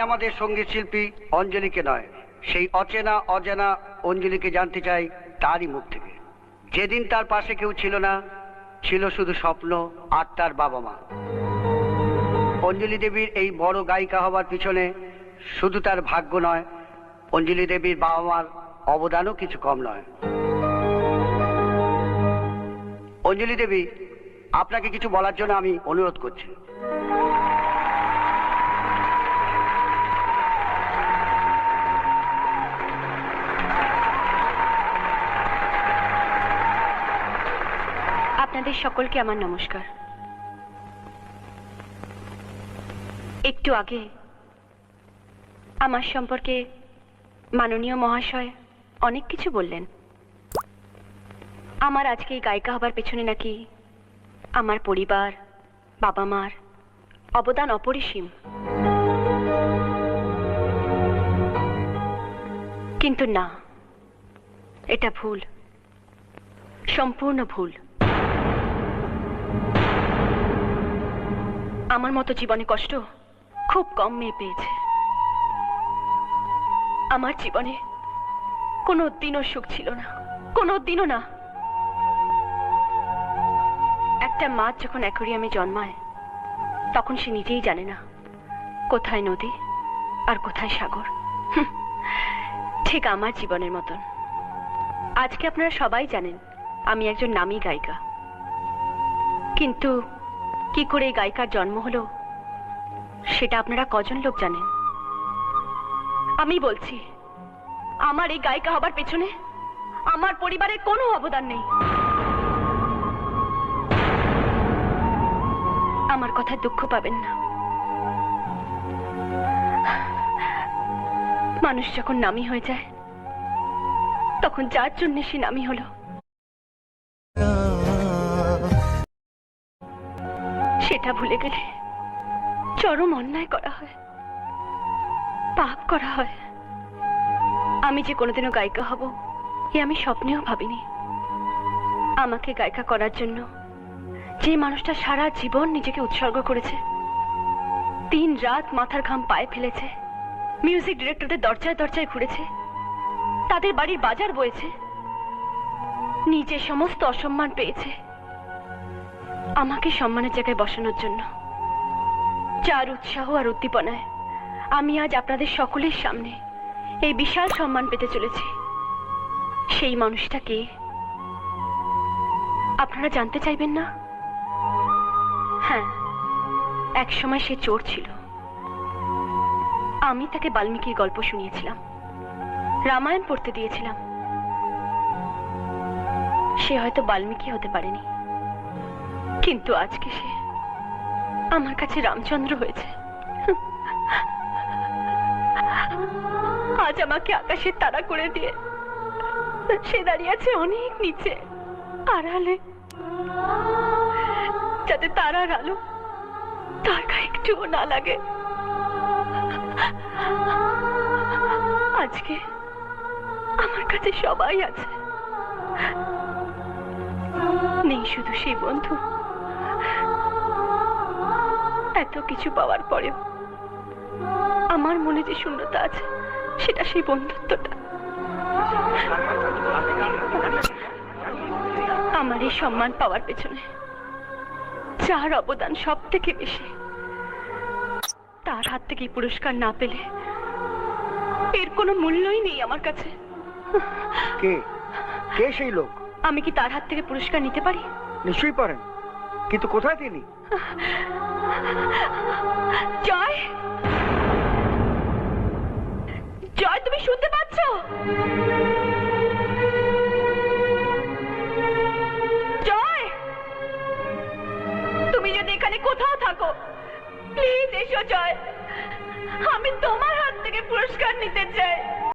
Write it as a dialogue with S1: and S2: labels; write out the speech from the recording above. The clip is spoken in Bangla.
S1: আমাদের সঙ্গীত শিল্পী অঞ্জলিকে নয়, সেই অচেনা অজানা অঞ্জলিকে জানতে চাই তারই মুখ থেকে। যেদিন তার পাশে কেউ ছিল না, ছিল শুধু স্বপ্ন আর তার বাবা মা। অঞ্জলি দেবীর এই বড় গায়িকা হবার পিছনে শুধু তার ভাগ্য নয়, অঞ্জলি দেবীর বাবা মার অবদানও কিছু কম নয়। অঞ্জলি দেবী, আপনাকে কিছু বলার জন্য আমি অনুরোধ করছি।
S2: আপনাদের সকলকে আমার নমস্কার। একটু আগে আমার সম্পর্কে মাননীয় মহাশয় অনেক কিছু বললেন। আমার আজকে এই গায়িকা হবার পেছনে নাকি আমার পরিবার, বাবা মার অবদান অপরিসীম। কিন্তু না, এটা ভুল, সম্পূর্ণ ভুল। আমার মতো জীবনে কষ্ট খুব কম মেয়ে পেয়েছে। আমার জীবনে কোনো দিনও সুখ ছিল না, কোনো দিনও না। একটা মাছ যখন অ্যাকোয়ারিয়ামে জন্মায়, তখন সে নিজেই জানে না কোথায় নদী আর কোথায় সাগর। ঠিক আমার জীবনের মতন। আজকে আপনারা সবাই জানেন আমি একজন নামী গায়িকা, কিন্তু কি করে এই গায়িকার জন্ম হলো সেটা আপনারা কজন লোক জানেন? আমি বলছি, আমার এই গায়িকা হবার পেছনে আমার পরিবারের কোনো অবদান নেই। আমার কথায় দুঃখ পাবেন না। মানুষ যখন নামী হয়ে যায়, তখন যার জন্য সে নামী হলো, সেটা ভুলে গেলে চরম অন্যায় করা হয়, পাপ করা হয়। আমি যে কোনোদিনও গায়িকা হব এ আমি স্বপ্নেও ভাবিনি। আমাকে গায়িকা করার জন্য যে মানুষটা সারা জীবন নিজেকে উৎসর্গ করেছে, দিন রাত মাথার ঘাম পায়ে ফেলেছে, মিউজিক ডিরেক্টরদের দরজায় দরজায় ঘুরেছে, তাদের বাড়ির বাজার বয়েছে, নিজে সমস্ত অসম্মান পেয়েছে, আমাকে সম্মানের জায়গায় বসানোর জন্য, যার উৎসাহ আর উদ্দীপনায় আমি আজ আপনাদের সকলের সামনে এই বিশাল সম্মান পেতে চলেছি, সেই মানুষটা কে আপনারা জানতে চাইবেন না? হ্যাঁ, এক সময় সে চোর ছিল। আমি তাকে বাল্মীকির গল্প শুনিয়েছিলাম, রামায়ণ পড়তে দিয়েছিলাম। সে হয়তো বাল্মীকি হতে পারেনি, কিন্তু আজকে সে আমার কাছে রামচন্দ্র হয়েছে। আজ আমাকে আকাশের তারা করে দিয়ে সে দাঁড়িয়ে আছে অনেক নিচে, আড়ালে, যাতে তারার আলো তার গায়ে একটুও না লাগে। আজকে আমার কাছে সবাই আছে, নেই শুধু সেই বন্ধু। এত কিছু পাওয়ার পরেও আমার মনে যে শূন্যতা আছে, সেটা সেই বন্ধুত্বটা। আমার এই সম্মান পাওয়ার পেছনে যার অবদান সব থেকে বেশি, তার হাত থেকে পুরস্কার না পেলে এর কোনো মূল্যই নেই আমার কাছে।
S1: কে কে সেই লোক?
S2: আমি কি তার হাত থেকে পুরস্কার নিতে পারি?
S1: নিশ্চয়ই পারেন, কিন্তু কোথায় তিনি?
S2: জয়, জয়, তুমি শুনতে পাচ্ছ? জয়, তুমি যদি এখানে কোথাও থাকো, প্লিজ এসো জয়। আমি তোমার হাত থেকে পুরস্কার নিতে চাই।